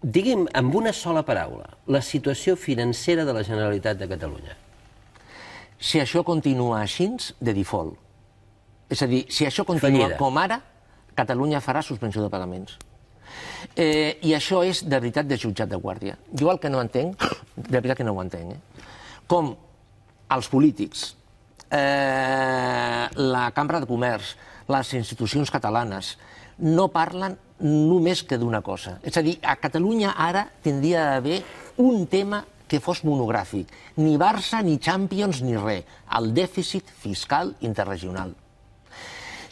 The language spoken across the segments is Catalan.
Digui'm, amb una sola paraula, la situació financera de la Generalitat de Catalunya. Si això continua així, de default. És a dir, si això continua com ara, Catalunya farà suspensió de pagaments. I això és, de veritat, de jutjat de guàrdia. Jo el que no entenc, de veritat que no ho entenc, com els polítics, la Cambra de Comerç, les institucions catalanes, no parlen només que d'una cosa. És a dir, a Catalunya ara tindria d'haver un tema que fos monogràfic. Ni Barça, ni Champions, ni res. El dèficit fiscal interregional.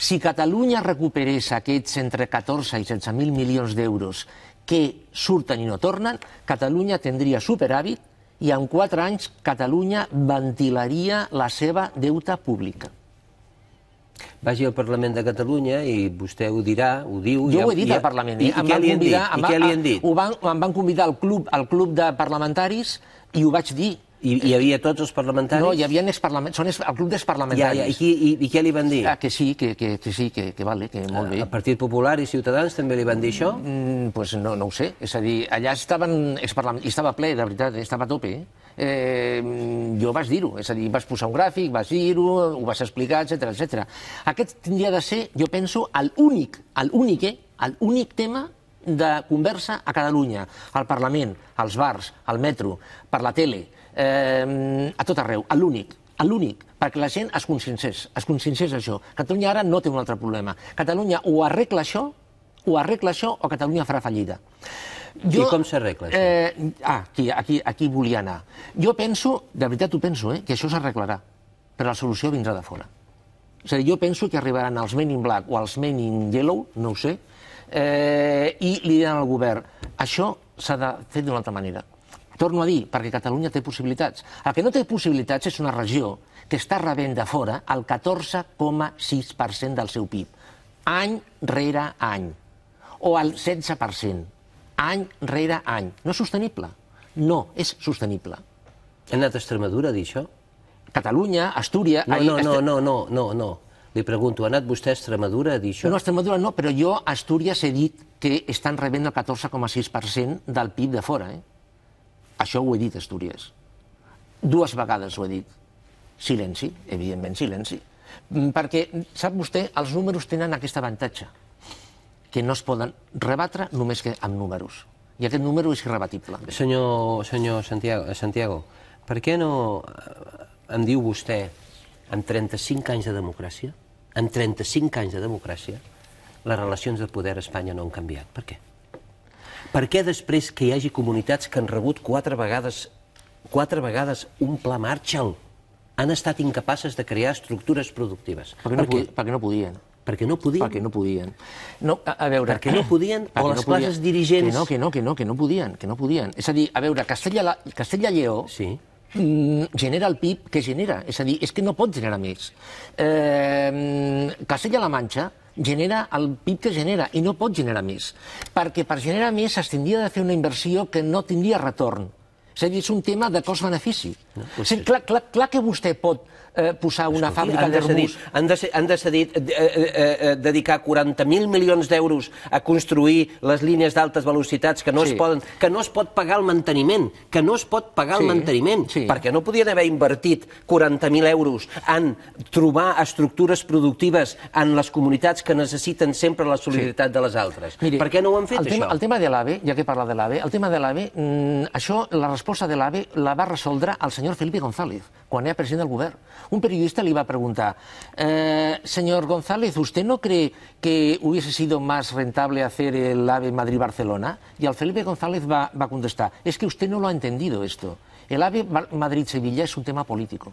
Si Catalunya recuperés aquests entre 14 i 16.000 milions d'euros que surten i no tornen, Catalunya tindria superàvit i en 4 anys Catalunya ventilaria la seva deute pública. Vagi al Parlament de Catalunya i vostè ho dirà, ho diu... Jo ho he dit al Parlament. I què li han dit? I què li han dit? Em van convidar al club de parlamentaris i ho vaig dir. I hi havia tots els parlamentaris? No, hi havia exparlamentaris, són el club d'exparlamentaris. I què li van dir? Que sí, que vale, que molt bé. El Partit Popular i Ciutadans també li van dir això? Doncs no ho sé, és a dir, allà estaven exparlamentaris, i estava ple, de veritat, estava a tope. Jo vaig dir-ho, és a dir, vaig posar un gràfic, vaig dir-ho, ho vaig explicar, etc. Aquest tindria de ser, jo penso, l'únic tema de conversa a Catalunya, al Parlament, als bars, al metro, per la tele, a tot arreu, l'únic, perquè la gent es conscienciés d'això. Catalunya ara no té un altre problema. Catalunya o arregla això o Catalunya farà fallida. I com s'arregla això? Aquí volia anar. Jo penso, de veritat ho penso, que això s'arreglarà, però la solució vindrà de fora. És a dir, jo penso que arribaran els Men in Black o els Men in Yellow, no ho sé, i li diran al govern, això s'ha de fer d'una altra manera. Torno a dir, perquè Catalunya té possibilitats. El que no té possibilitats és una regió que està rebent de fora el 14,6% del seu PIB, any rere any, o el 16%, any rere any. No és sostenible? No, és sostenible. Ha anat a Extremadura a dir això? Catalunya, Astúries... No. Li pregunto, ha anat vostè a Extremadura a dir això? No, a Extremadura no, però jo a Astúries he dit que estan rebent el 14,6% del PIB de fora, Això ho he dit a Astúries. 2 vegades ho he dit. Silenci, evidentment silenci. Perquè, sap vostè, els números tenen aquest avantatge, que no es poden rebatre només que amb números. I aquest número és irrebatible. Senyor Santiago, per què no em diu vostè, en 35 anys de democràcia, les relacions de poder a Espanya no han canviat? Per què? Per què després que hi hagi comunitats que han rebut 4 vegades un pla Marshall han estat incapaces de crear estructures productives? Perquè no podien. Perquè no podien? Perquè no podien. A veure... Perquè no podien? O les classes dirigents... Que no podien. És a dir, a veure, Castella i Lleó genera el PIB que genera. És a dir, és que no pot generar més. Castella-La Manxa genera el PIB que genera i no pot generar més. Perquè per generar més es tindria de fer una inversió que no tindria retorn. És a dir, és un tema de cost-benefici. Clar que vostè pot posar una fàbrica d'Airbus... Han decidit dedicar 40.000 milions d'euros a construir les línies d'altes velocitats que no es pot pagar el manteniment, perquè no podien haver invertit 40.000 euros en trobar estructures productives en les comunitats que necessiten sempre la solidaritat de les altres. Per què no ho han fet, això? El tema de l'AVE, ja que parla de l'AVE, la resposta de l'AVE la va resoldre el senyor Felipe González, quan era president del govern. Un periodista le iba a preguntar, señor González, ¿usted no cree que hubiese sido más rentable hacer el AVE Madrid-Barcelona? Y al Felipe González va a contestar, es que usted no lo ha entendido esto. El AVE Madrid-Sevilla es un tema político.